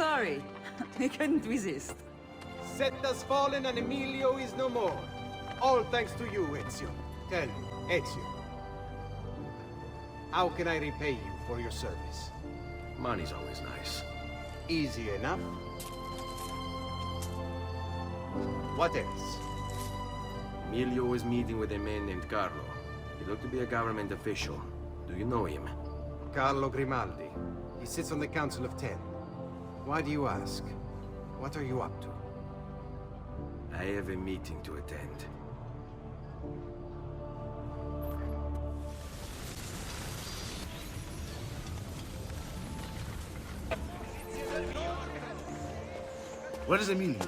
sorry. I couldn't resist. Set has fallen and Emilio is no more. All thanks to you, Ezio. Tell me, Ezio. How can I repay you for your service? Money's always nice. Easy enough. What else? Emilio was meeting with a man named Carlo. He looked to be a government official. Do you know him? Carlo Grimaldi. He sits on the Council of Ten. Why do you ask? What are you up to? I have a meeting to attend. Where is Emilio?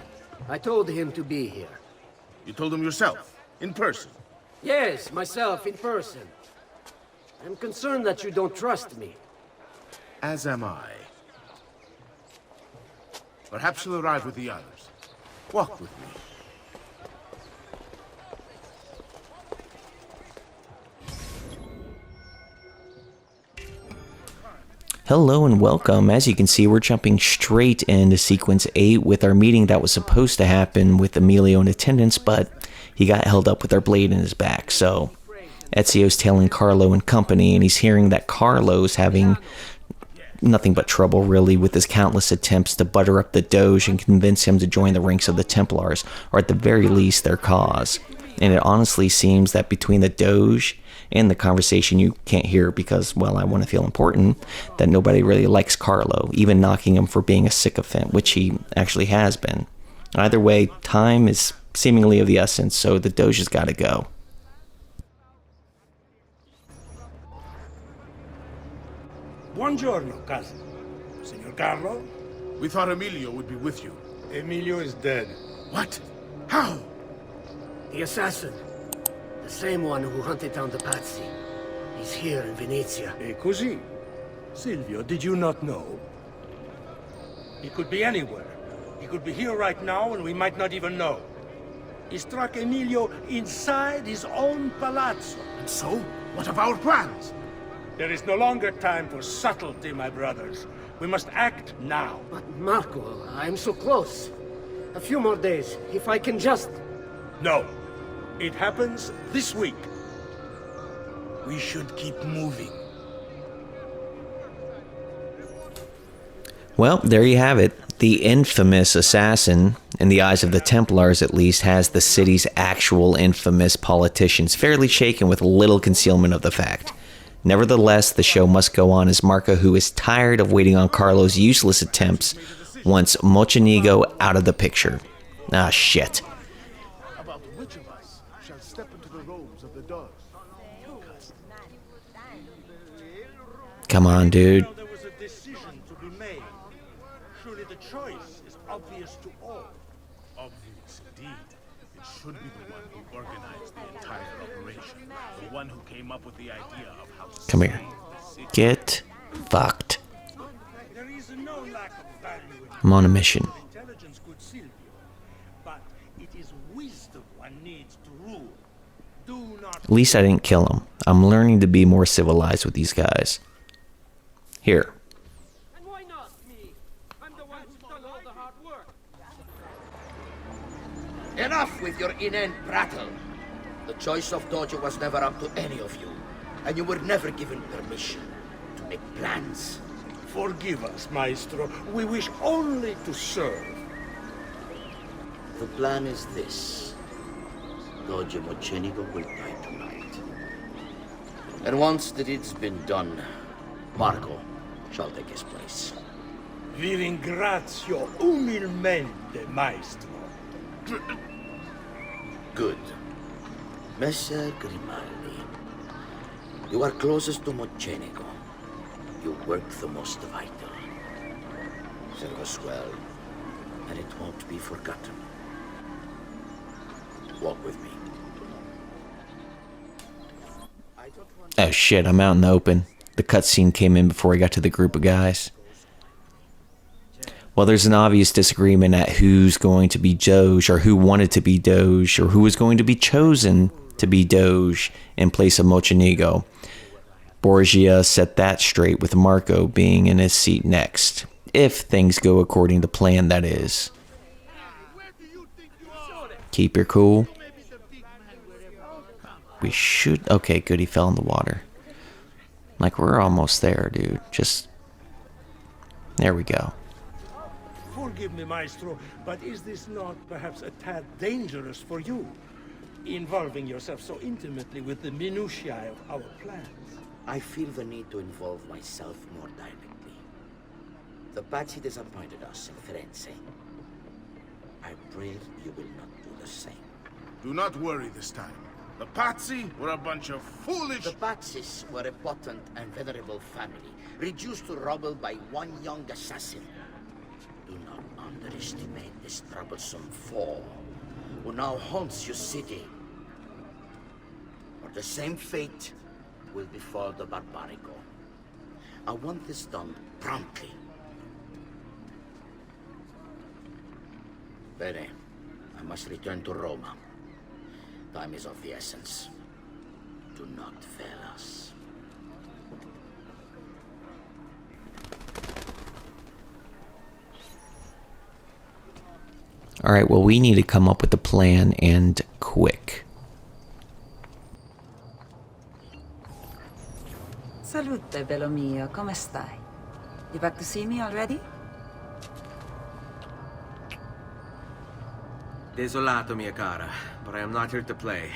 I told him to be here. You told him yourself, in person. Yes, myself, in person. I'm concerned that you don't trust me. As am I. Perhaps he'll arrive with the others. Walk with me. Hello and welcome. As you can see, we're jumping straight into sequence 8 with our meeting that was supposed to happen with Emilio in attendance, but he got held up with our blade in his back. So Ezio's tailing Carlo and company, and he's hearing that Carlo's having nothing but trouble really with his countless attempts to butter up the Doge and convince him to join the ranks of the Templars, or at the very least their cause. And it honestly seems that between the Doge and the conversation you can't hear because, well, I want to feel important, that nobody really likes Carlo, even knocking him for being a sycophant, which he actually has been. Either way, time is seemingly of the essence, so the Doge has got to go. Buongiorno, cousin. Signor Carlo? We thought Emilio would be with you. Emilio is dead. What? How? The assassin. The same one who hunted down the Pazzi. He's here in Venezia. E così? Silvio, did you not know? He could be anywhere. He could be here right now and we might not even know. He struck Emilio inside his own palazzo. And so, what of our plans? There is no longer time for subtlety, my brothers. We must act now. But Marco, I'm so close. A few more days, if I can just... No. It happens this week. We should keep moving. Well, there you have it. The infamous assassin, in the eyes of the Templars at least, has the city's actual infamous politicians fairly shaken with little concealment of the fact. Nevertheless, the show must go on as Marco, who is tired of waiting on Carlo's useless attempts, wants Mocenigo out of the picture. Ah, shit. About which of us shall step into the robes of the dogs? Come on, dude. There was a decision to be made. Surely the choice is obvious to all. Obvious indeed. It should be the one who organized the entire operation. The one who came up with the idea of how to Come here. Get fucked. There is no lack of value in I'm on a mission. intelligence, good Silvio. But it is wisdom one needs to rule. Do not... At least I didn't kill him. I'm learning to be more civilized with these guys. Here. And why not me? I'm the one who's done all the hard work. Enough with your inane prattle. The choice of Dojo was never up to any of you, and you were never given permission to make plans. Forgive us, Maestro. We wish only to serve. The plan is this. Dojo Mocenigo will die tonight. And once the deed's been done, Marco shall take his place. Vi ringrazio umilmente, Maestro. Good. Messer Grimaldi, you are closest to Mocenigo. You work the most vital. Serve us well, and it won't be forgotten. Walk with me. Oh shit, I'm out in the open. The cutscene came in before I got to the group of guys. Well, there's an obvious disagreement at who's going to be Doge, or who wanted to be Doge, or who was going to be chosen to be Doge in place of Mocenigo. Borgia set that straight with Marco being in his seat next. If things go according to plan, that is. Keep your cool. We should... Okay, good, he fell in the water. Like, we're almost there, dude. Just... There we go. Forgive me, Maestro, but is this not perhaps a tad dangerous for you? Involving yourself so intimately with the minutiae of our plans. I feel the need to involve myself more directly. The Pazzi disappointed us in Firenze. I pray you will not do the same. Do not worry this time. The Pazzi were a bunch of foolish... The Pazzis were a potent and venerable family, reduced to rubble by one young assassin. Do not underestimate this troublesome foe, who now haunts your city. Or the same fate will befall the Barbarigo. I want this done promptly. Bene, I must return to Roma. Time is of the essence. Do not fail us. Alright, well, we need to come up with a plan, and quick. Salute, bello mio. Come stai? You back to see me already? Desolato, mia cara, but I am not here to play.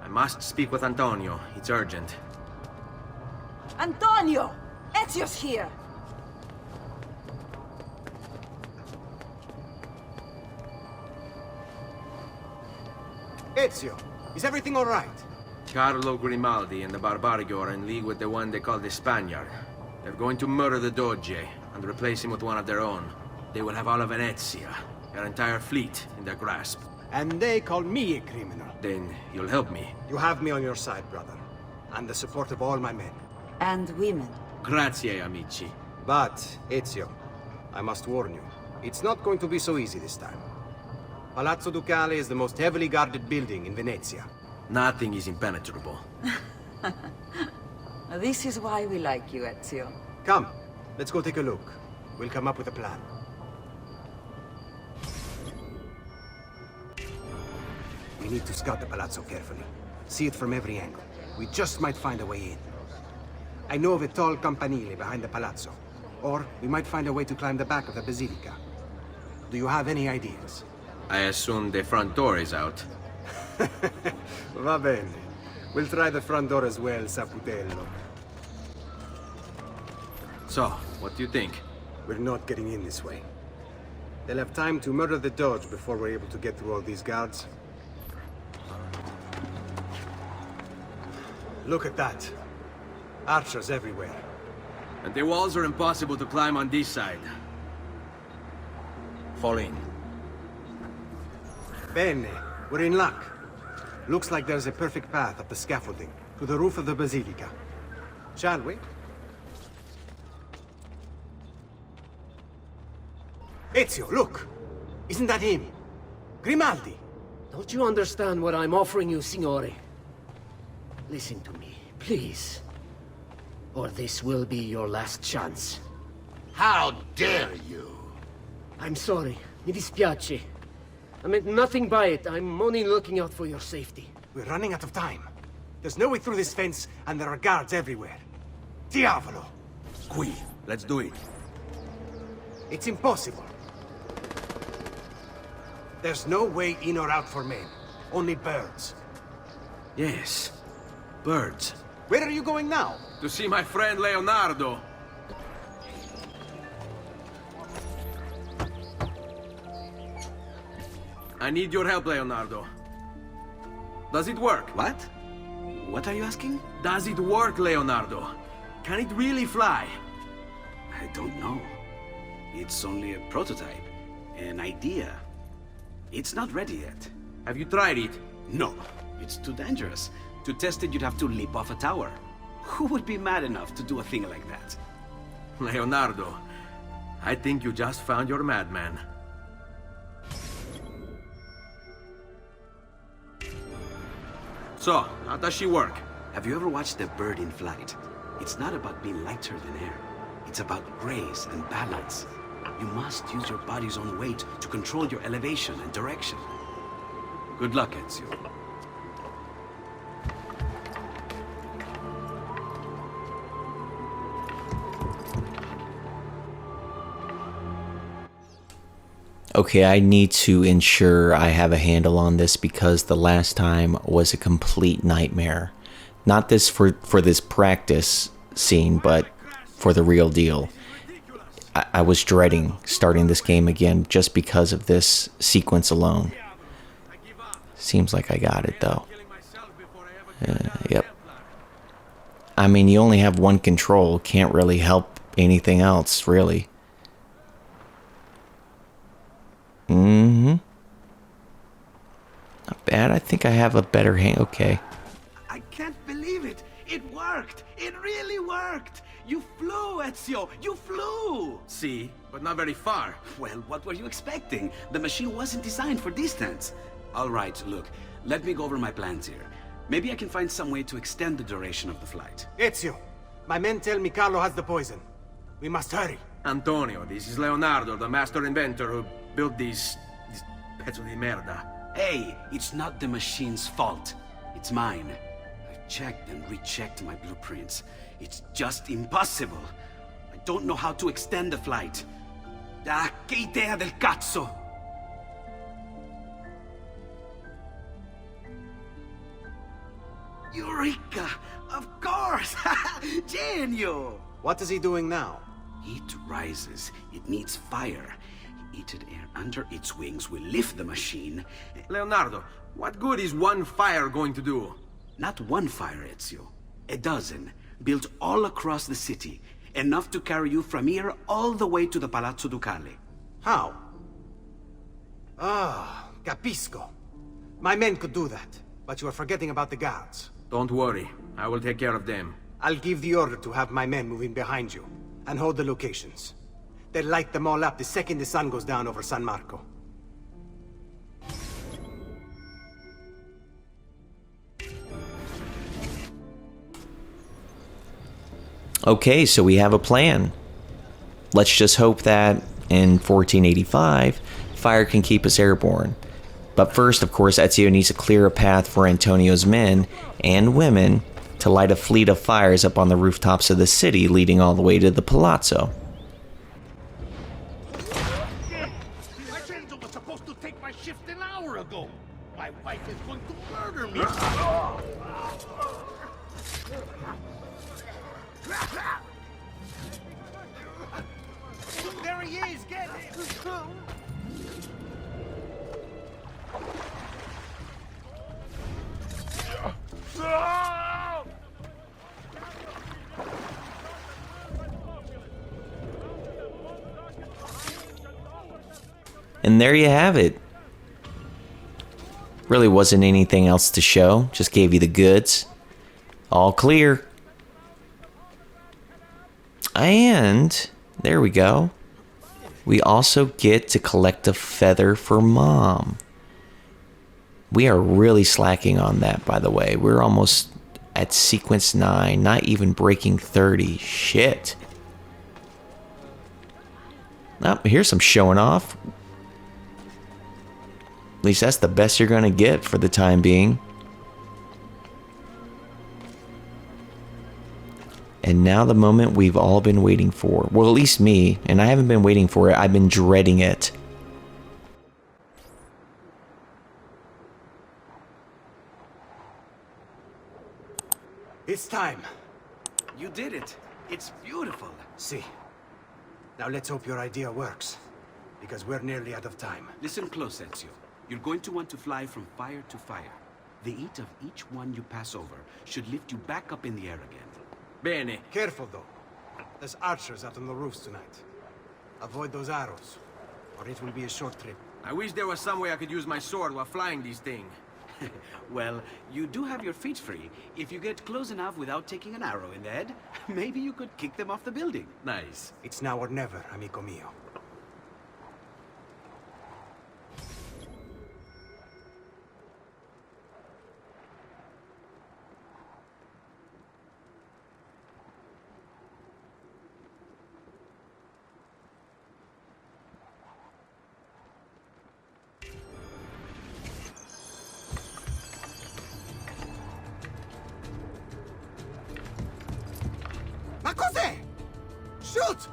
I must speak with Antonio. It's urgent. Antonio! Ezio's here! Ezio, is everything all right? Carlo Grimaldi and the Barbarigo are in league with the one they call the Spaniard. They're going to murder the Doge and replace him with one of their own. They will have all of Venezia, their entire fleet, in their grasp. And they call me a criminal. Then you'll help me. You have me on your side, brother. And the support of all my men. And women. Grazie, amici. But, Ezio, I must warn you, it's not going to be so easy this time. Palazzo Ducale is the most heavily guarded building in Venezia. Nothing is impenetrable. This is why we like you, Ezio. Come, let's go take a look. We'll come up with a plan. We need to scout the palazzo carefully. See it from every angle. We just might find a way in. I know of a tall campanile behind the palazzo. Or we might find a way to climb the back of the basilica. Do you have any ideas? I assume the front door is out. Va bene. We'll try the front door as well, Saputello. So, what do you think? We're not getting in this way. They'll have time to murder the Doge before we're able to get through all these guards. Look at that. Archers everywhere. And the walls are impossible to climb on this side. Fall in. Bene. We're in luck. Looks like there's a perfect path up the scaffolding to the roof of the basilica. Shall we? Ezio, look! Isn't that him? Grimaldi! Don't you understand what I'm offering you, Signore? Listen to me, please. Or this will be your last chance. How dare you? I'm sorry. Mi dispiace. I meant nothing by it. I'm only looking out for your safety. We're running out of time. There's no way through this fence, and there are guards everywhere. Diavolo! Qui, let's do it. It's impossible. There's no way in or out for men. Only birds. Yes, birds. Where are you going now? To see my friend Leonardo. I need your help, Leonardo. Does it work? What? What are you asking? Does it work, Leonardo? Can it really fly? I don't know. It's only a prototype, an idea. It's not ready yet. Have you tried it? No, it's too dangerous. To test it, you'd have to leap off a tower. Who would be mad enough to do a thing like that? Leonardo, I think you just found your madman. So, how does she work? Have you ever watched a bird in flight? It's not about being lighter than air. It's about grace and balance. You must use your body's own weight to control your elevation and direction. Good luck, Ezio. Okay, I need to ensure I have a handle on this because the last time was a complete nightmare. Not this for this practice scene, but for the real deal. I was dreading starting this game again just because of this sequence alone. Seems like I got it though. Yep. I mean, you only have one control. Can't really help anything else, really. Not bad. I think I have a better hand. Okay. I can't believe it! It worked! It really worked! You flew, Ezio! You flew! See, but not very far. Well, what were you expecting? The machine wasn't designed for distance. All right, look, let me go over my plans here. Maybe I can find some way to extend the duration of the flight. Ezio, my men tell me Carlo has the poison. We must hurry. Antonio, this is Leonardo, the master inventor who built these pezzo di merda. Hey, it's not the machine's fault. It's mine. I've checked and rechecked my blueprints. It's just impossible. I don't know how to extend the flight. Ah, che idea del cazzo! Eureka! Of course! Genio! What is he doing now? Heat rises. It needs fire. Heated air under its wings will lift the machine. Leonardo, what good is one fire going to do? Not one fire, Ezio. A dozen, built all across the city. Enough to carry you from here all the way to the Palazzo Ducale. How? Ah, capisco. My men could do that, but you are forgetting about the guards. Don't worry, I will take care of them. I'll give the order to have my men move in behind you, and hold the locations. They'll light them all up the second the sun goes down over San Marco. Okay, so we have a plan. Let's just hope that in 1485, fire can keep us airborne. But first, of course, Ezio needs to clear a path for Antonio's men and women to light a fleet of fires up on the rooftops of the city, leading all the way to the palazzo. Ezio was supposed to take my shift an hour ago. My wife is going to murder me. There he is! Get him! And there you have it. Really wasn't anything else to show. Just gave you the goods. All clear. And there we go. We also get to collect a feather for Mom. We are really slacking on that, by the way. We're almost at sequence 9, not even breaking 30. Shit. Oh, here's some showing off. At least that's the best you're going to get for the time being. And now the moment we've all been waiting for. Well, at least me. And I haven't been waiting for it. I've been dreading it. It's time. You did it. It's beautiful. See. Now let's hope your idea works. Because we're nearly out of time. Listen close, Ezio. You're going to want to fly from fire to fire. The heat of each one you pass over should lift you back up in the air again. Bene. Careful, though. There's archers out on the roofs tonight. Avoid those arrows, or it will be a short trip. I wish there was some way I could use my sword while flying these things. Well, you do have your feet free. If you get close enough without taking an arrow in the head, maybe you could kick them off the building. Nice. It's now or never, amico mio. Ma cos'è? Shoot!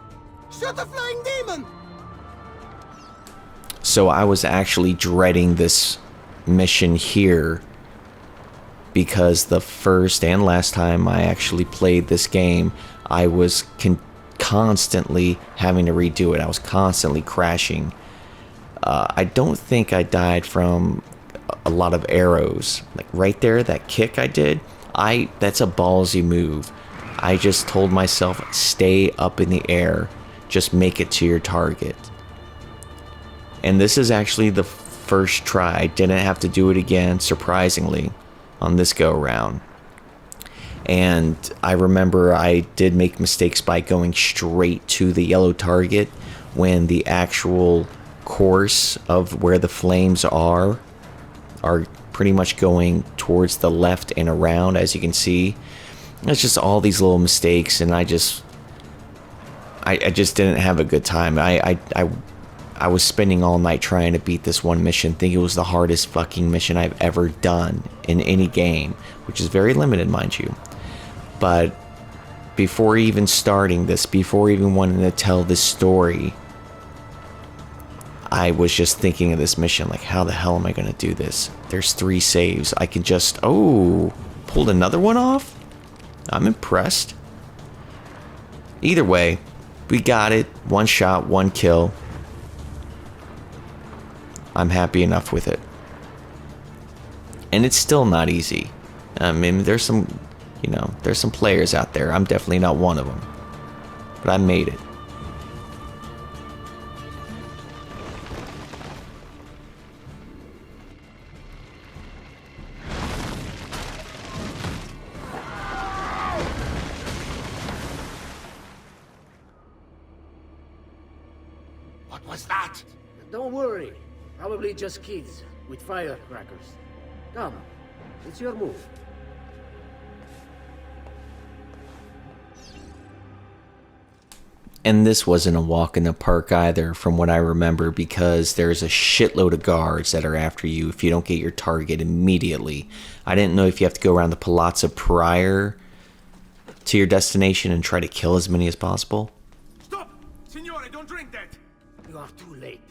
Shoot the flying demon! So I was actually dreading this mission here because the first and last time I actually played this game, I was constantly having to redo it. I was constantly crashing. I don't think I died from a lot of arrows. Like right there, that kick I did, that's a ballsy move. I just told myself, stay up in the air, just make it to your target. And this is actually the first try. I didn't have to do it again, surprisingly, on this go around. And I remember I did make mistakes by going straight to the yellow target when the actual course of where the flames are pretty much going towards the left and around, as you can see. It's just all these little mistakes, and I just didn't have a good time. I was spending all night trying to beat this one mission, thinking it was the hardest fucking mission I've ever done in any game, which is very limited, mind you. But before even starting this, before even wanting to tell this story, I was just thinking of this mission, like, how the hell am I going to do this? There's 3 saves. I can just... Oh, pulled another one off? I'm impressed. Either way, we got it. 1 shot, 1 kill. I'm happy enough with it. And it's still not easy. I mean, there's some, there's some players out there. I'm definitely not one of them. But I made it. What was that? Don't worry. Probably just kids with firecrackers. Come, it's your move. And this wasn't a walk in the park either, from what I remember, because there's a shitload of guards that are after you if you don't get your target immediately. I didn't know if you have to go around the palazzo prior to your destination and try to kill as many as possible. Stop! Signore, don't drink that! You are too late.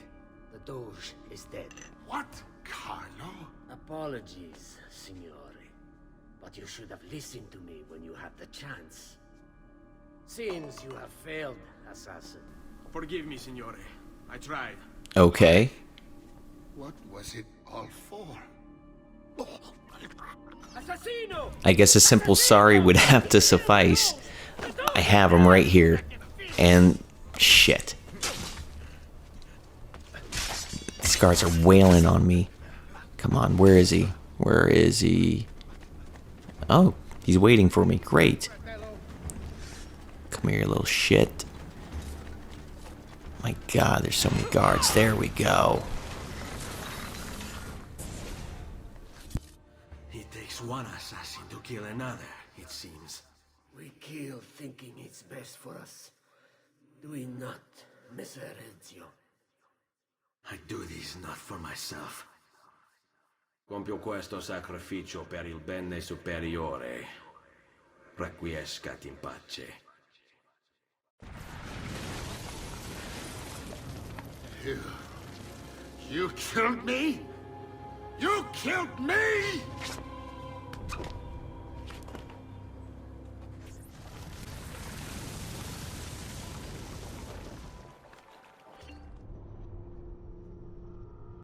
The Doge is dead. What? Carlo? Apologies, Signore. But you should have listened to me when you had the chance. Seems you have failed, assassin. Forgive me, Signore. I tried. Okay. What was it all for? Assassino! I guess a simple sorry would have to suffice. I have him right here. And shit. These guards are wailing on me. Come on, where is he? Where is he? Oh, he's waiting for me. Great. Come here, you little shit. My god, there's so many guards. There we go. It takes one assassin to kill another, it seems. We kill thinking it's best for us. Do we not, Messer Ezio? I do this not for myself. Compio questo sacrificio per il bene superiore. Requiescat in pace. You killed me? You killed me?